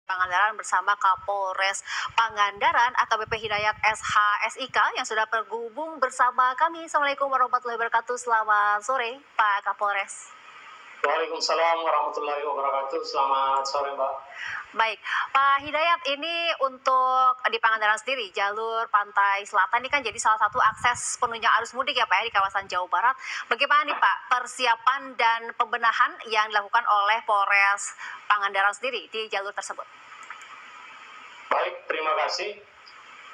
Pangandaran bersama Kapolres Pangandaran AKBP Hidayat SHSIK yang sudah terhubung bersama kami. Assalamualaikum warahmatullahi wabarakatuh. Selamat sore Pak Kapolres. Waalaikumsalam warahmatullahi wabarakatuh. Selamat sore Mbak. Baik, Pak Hidayat, ini untuk di Pangandaran sendiri, jalur pantai selatan ini kan jadi salah satu akses penunjang arus mudik ya Pak ya, di kawasan Jawa Barat. Bagaimana nih Pak persiapan dan pembenahan yang dilakukan oleh Polres Pangandaran sendiri di jalur tersebut? Baik, terima kasih.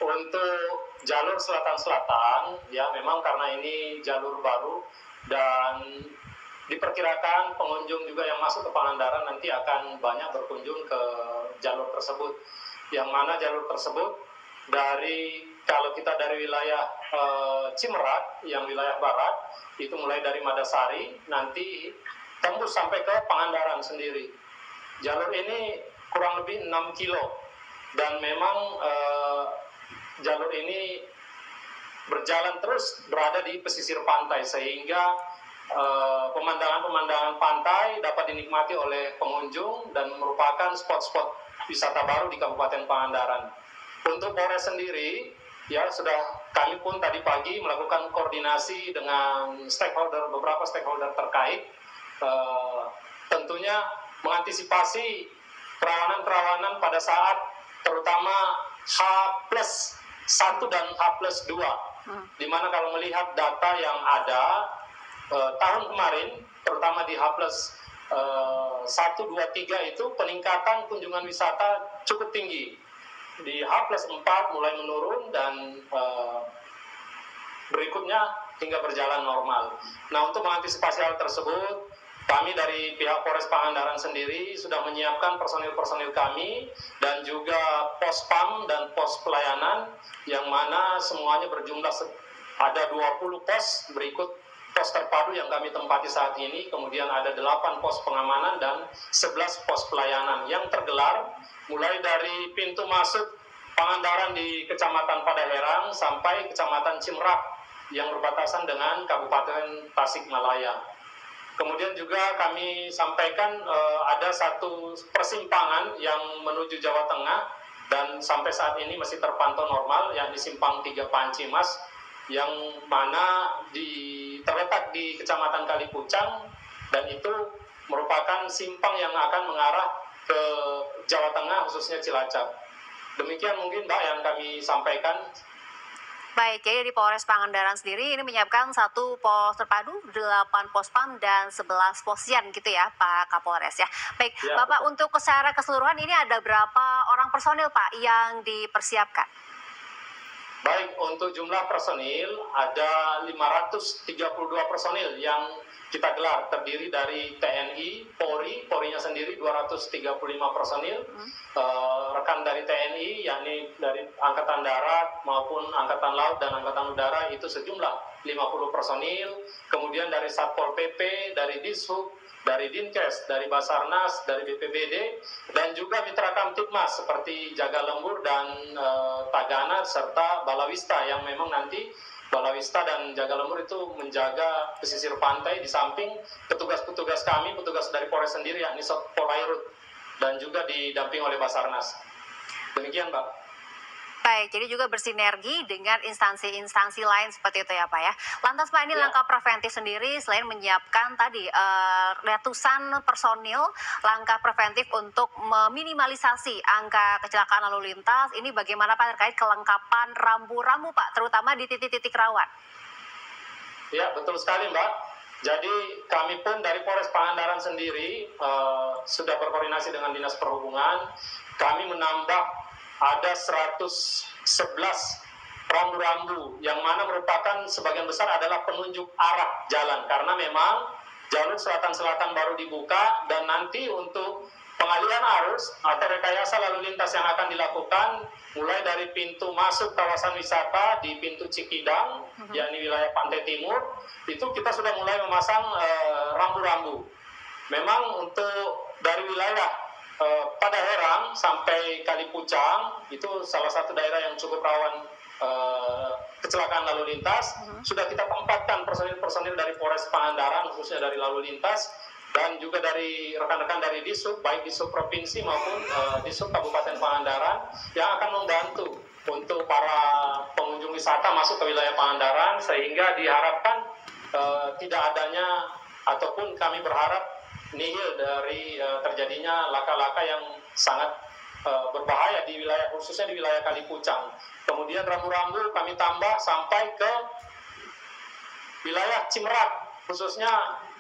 Untuk jalur selatan-selatan, ya memang karena ini jalur baru dan diperkirakan pengunjung juga yang masuk ke Pangandaran nanti akan banyak berkunjung ke jalur tersebut. Yang mana jalur tersebut kalau kita dari wilayah Cimerak yang wilayah barat itu mulai dari Madasari nanti tembus sampai ke Pangandaran sendiri. Jalur ini kurang lebih 6 kilo dan memang jalur ini berjalan terus berada di pesisir pantai sehingga pemandangan-pemandangan pantai dapat dinikmati oleh pengunjung dan merupakan spot-spot wisata baru di Kabupaten Pangandaran. Untuk Polres sendiri, ya kami pun tadi pagi melakukan koordinasi dengan beberapa stakeholder terkait, tentunya mengantisipasi kerawanan-kerawanan pada saat terutama H+1 dan H+2, di mana kalau melihat data yang ada tahun kemarin, terutama di H+1, 2, 3 itu peningkatan kunjungan wisata cukup tinggi. Di H+4 mulai menurun dan berikutnya hingga berjalan normal. Nah, untuk mengantisipasi hal tersebut, kami dari pihak Polres Pangandaran sendiri sudah menyiapkan personil-personil kami dan juga pos PAM dan pos pelayanan yang mana semuanya berjumlah ada 20 pos, berikut pos terpadu yang kami tempati saat ini, kemudian ada 8 pos pengamanan dan 11 pos pelayanan yang tergelar mulai dari pintu masuk Pangandaran di Kecamatan Padaherang sampai Kecamatan Cimerak yang berbatasan dengan Kabupaten Tasikmalaya. Kemudian juga kami sampaikan ada satu persimpangan yang menuju Jawa Tengah dan sampai saat ini masih terpantau normal, yakni Simpang 3 Panci Mas, yang mana terletak di Kecamatan Kalipucang dan itu merupakan simpang yang akan mengarah ke Jawa Tengah khususnya Cilacap. Demikian mungkin Mbak yang kami sampaikan. Baik, jadi di Polres Pangandaran sendiri ini menyiapkan 1 pos terpadu, 8 pos PAM dan 11 posyan gitu ya Pak Kapolres ya. Baik, ya, Bapak betul. Untuk secara keseluruhan ini ada berapa orang personil Pak yang dipersiapkan? Baik, untuk jumlah personil ada 532 personil yang kita gelar, terdiri dari TNI, Polri-nya sendiri 235 personil, rekan dari TNI, yakni dari Angkatan Darat maupun Angkatan Laut dan Angkatan Udara itu sejumlah 50 personil, kemudian dari Satpol PP, dari Dishub, dari Dinkes, dari Basarnas, dari BPBD, dan juga Mitra Kamtipmas seperti Jaga Lembur dan Tagana serta Balawista yang memang nanti Balawista dan Jaga Lembur itu menjaga pesisir pantai di samping petugas-petugas kami, petugas dari Polres sendiri yakni Polairut dan juga didamping oleh Basarnas. Demikian Mbak. Baik, jadi juga bersinergi dengan instansi-instansi lain seperti itu ya Pak ya. Lantas Pak, ini langkah preventif sendiri selain menyiapkan tadi ratusan personil, langkah preventif untuk meminimalisasi angka kecelakaan lalu lintas, ini bagaimana Pak terkait kelengkapan rambu-rambu Pak, terutama di titik-titik rawan? Ya, betul sekali Mbak. Jadi kami pun dari Polres Pangandaran sendiri sudah berkoordinasi dengan Dinas Perhubungan, kami menambah ada 111 rambu-rambu yang mana merupakan sebagian besar adalah penunjuk arah jalan karena memang jalur selatan-selatan baru dibuka dan nanti untuk pengalihan arus atau rekayasa lalu lintas yang akan dilakukan mulai dari pintu masuk kawasan wisata di pintu Cikidang, yakni wilayah Pantai Timur, itu kita sudah mulai memasang rambu-rambu. Memang untuk dari wilayah Padaherang sampai Kalipucang itu salah satu daerah yang cukup rawan kecelakaan lalu lintas. Sudah kita tempatkan personil-personil dari Polres Pangandaran khususnya dari lalu lintas dan juga dari rekan-rekan dari Disub, baik Disub Provinsi maupun Disub Kabupaten Pangandaran yang akan membantu untuk para pengunjung wisata masuk ke wilayah Pangandaran, sehingga diharapkan tidak adanya ataupun kami berharap nihil dari terjadinya laka-laka yang sangat berbahaya di wilayah, khususnya di wilayah Kalipucang. Kemudian rambu-rambu kami tambah sampai ke wilayah Cimerak, khususnya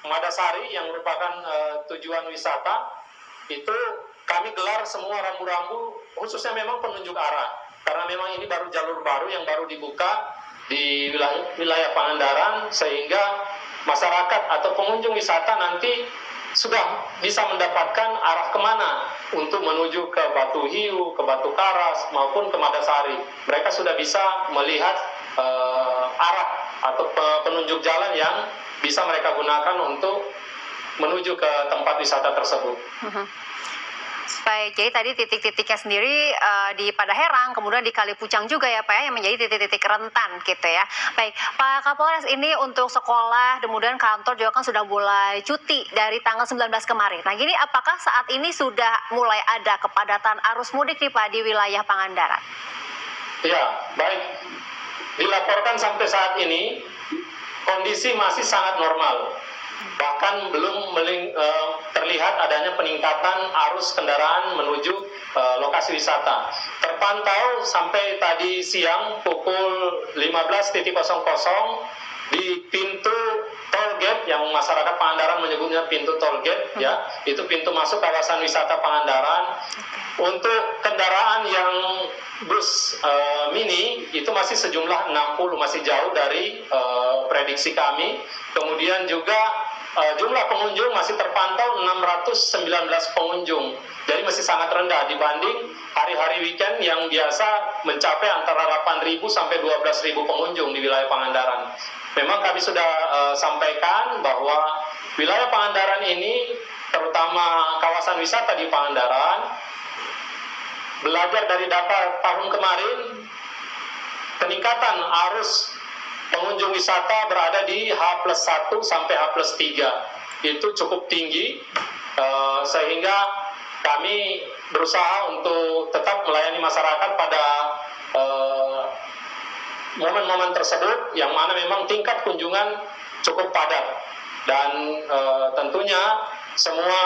Madasari yang merupakan tujuan wisata. Itu kami gelar semua rambu-rambu, khususnya memang penunjuk arah, karena memang ini baru jalur baru yang baru dibuka di wilayah Pangandaran, sehingga masyarakat atau pengunjung wisata nanti sudah bisa mendapatkan arah kemana untuk menuju ke Batu Hiu, ke Batu Karas, maupun ke Madasari. Mereka sudah bisa melihat arah atau penunjuk jalan yang bisa mereka gunakan untuk menuju ke tempat wisata tersebut. Baik, jadi tadi titik-titiknya sendiri di Padaherang, kemudian di Kalipucang juga ya Pak ya, yang menjadi titik-titik rentan gitu ya. Baik, Pak Kapolres, ini untuk sekolah, kemudian kantor juga kan sudah mulai cuti dari tanggal 19 kemarin. Nah gini, apakah saat ini sudah mulai ada kepadatan arus mudik nih Pak di wilayah Pangandaran? Ya, baik. Dilaporkan sampai saat ini kondisi masih sangat normal. Bahkan belum terlihat adanya peningkatan arus kendaraan menuju lokasi wisata. Terpantau sampai tadi siang pukul 15.00 di pintu tol gate yang masyarakat Pangandaran menyebutnya pintu tol gate, ya, itu pintu masuk kawasan wisata Pangandaran. Untuk kendaraan yang bus mini itu masih sejumlah 60, masih jauh dari prediksi kami. Kemudian juga jumlah pengunjung masih terpantau 619 pengunjung. Jadi masih sangat rendah dibanding hari-hari weekend yang biasa mencapai antara 8.000 sampai 12.000 pengunjung di wilayah Pangandaran. Memang kami sudah sampaikan bahwa wilayah Pangandaran ini, terutama kawasan wisata di Pangandaran, belajar dari data tahun kemarin, peningkatan arus pengunjung wisata berada di H+1 sampai H+3. Itu cukup tinggi, sehingga kami berusaha untuk tetap melayani masyarakat pada momen-momen tersebut, yang mana memang tingkat kunjungan cukup padat. Dan tentunya semua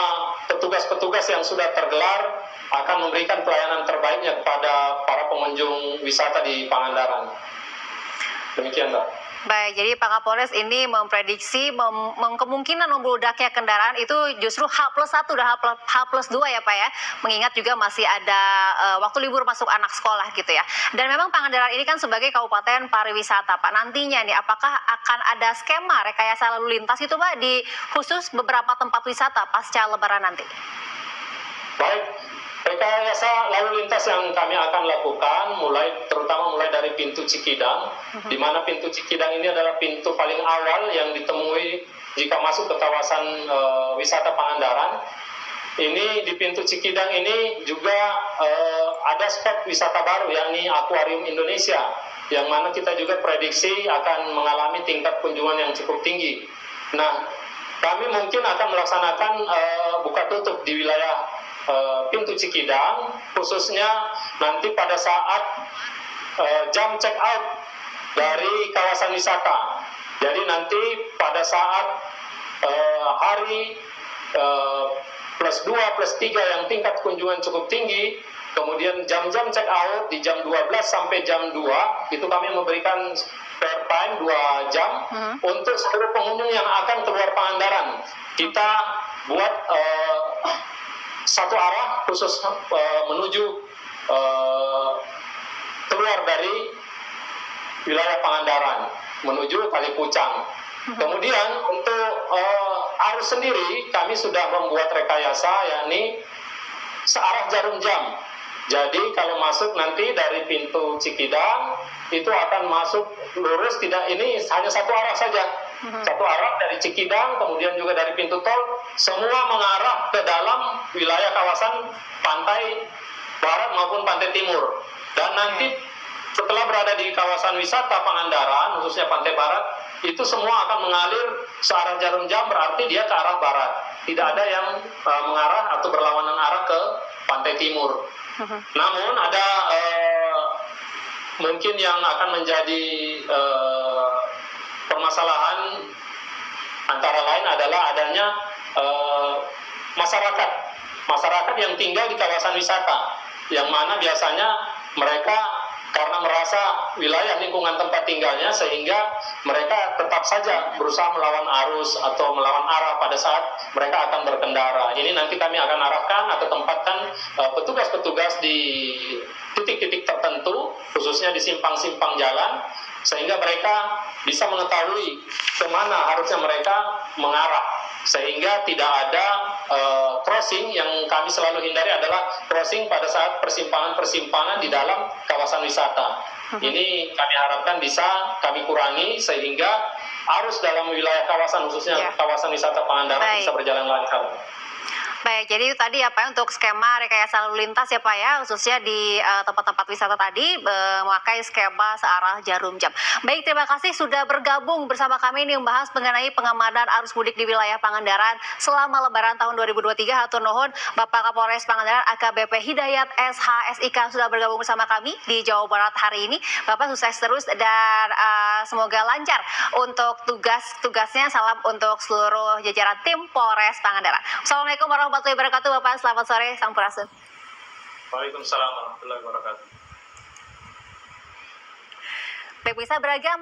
petugas-petugas yang sudah tergelar akan memberikan pelayanan terbaiknya kepada para pengunjung wisata di Pangandaran. Demikian, Mbak. Baik, jadi Pak Kapolres ini memprediksi kemungkinan membludaknya kendaraan itu justru H+1 dan H+2 ya Pak ya, mengingat juga masih ada waktu libur masuk anak sekolah gitu ya. Dan memang Pangandaran ini kan sebagai kabupaten pariwisata Pak, nantinya nih apakah akan ada skema rekayasa lalu lintas itu Pak di khusus beberapa tempat wisata pasca lebaran nanti? Baik, rekayasa lalu lintas yang kami akan lakukan terutama mulai dari pintu Cikidang, di mana pintu Cikidang ini adalah pintu paling awal yang ditemui jika masuk ke kawasan wisata Pangandaran. Ini di pintu Cikidang ini juga ada spot wisata baru, yakni Akuarium Indonesia, yang mana kita juga prediksi akan mengalami tingkat kunjungan yang cukup tinggi. Nah, kami mungkin akan melaksanakan buka tutup di wilayah pintu Cikidang, khususnya nanti pada saat jam check out dari kawasan wisata. Jadi nanti pada saat hari +2, +3 yang tingkat kunjungan cukup tinggi, kemudian jam-jam check out di jam 12 sampai jam 2, itu kami memberikan spare time 2 jam untuk seluruh pengunjung yang akan keluar Pangandaran. Kita buat satu arah khusus menuju keluar dari wilayah Pangandaran menuju Kalipucang. Kemudian untuk arus sendiri kami sudah membuat rekayasa, yakni searah jarum jam. Jadi kalau masuk nanti dari pintu Cikidang itu akan masuk lurus, tidak, ini hanya satu arah saja. Satu arah dari Cikidang, kemudian juga dari pintu tol, semua mengarah ke dalam wilayah kawasan pantai barat maupun pantai timur. Dan nanti setelah berada di kawasan wisata Pangandaran, khususnya pantai barat, itu semua akan mengalir searah jarum jam, berarti dia ke arah barat. tidak ada yang mengarah atau berlawanan arah ke pantai timur. Namun ada mungkin yang akan menjadi permasalahan antara lain adalah adanya masyarakat yang tinggal di kawasan wisata, yang mana biasanya mereka karena merasa wilayah lingkungan tempat tinggalnya, sehingga mereka tetap saja berusaha melawan arus atau melawan arah pada saat mereka akan berkendara. Ini nanti kami akan arahkan atau tempatkan petugas-petugas di titik-titik tertentu, khususnya di simpang-simpang jalan, sehingga mereka bisa mengetahui kemana harusnya mereka mengarah, sehingga tidak ada crossing. Yang kami selalu hindari adalah crossing pada saat persimpangan-persimpangan di dalam kawasan wisata. Ini kami harapkan bisa kami kurangi sehingga arus dalam wilayah kawasan, khususnya kawasan wisata Pangandaran, bisa berjalan lancar. Baik, jadi tadi ya Pak, untuk skema rekayasa lalu lintas ya Pak ya, khususnya di tempat-tempat wisata tadi memakai skema searah jarum jam. Baik, terima kasih sudah bergabung bersama kami ini membahas mengenai pengamanan arus mudik di wilayah Pangandaran selama Lebaran tahun 2023. Hatur nuhun Bapak Kapolres Pangandaran AKBP Hidayat SHSIK sudah bergabung bersama kami di Jawa Barat hari ini. Bapak sukses terus dan semoga lancar untuk tugas-tugasnya. Salam untuk seluruh jajaran tim Polres Pangandaran. Assalamualaikum warahmatullahi wabarakatuh Bapak, selamat sore, Sampurasun. Waalaikumsalam warahmatullahi wabarakatuh. Baik, bisa beragam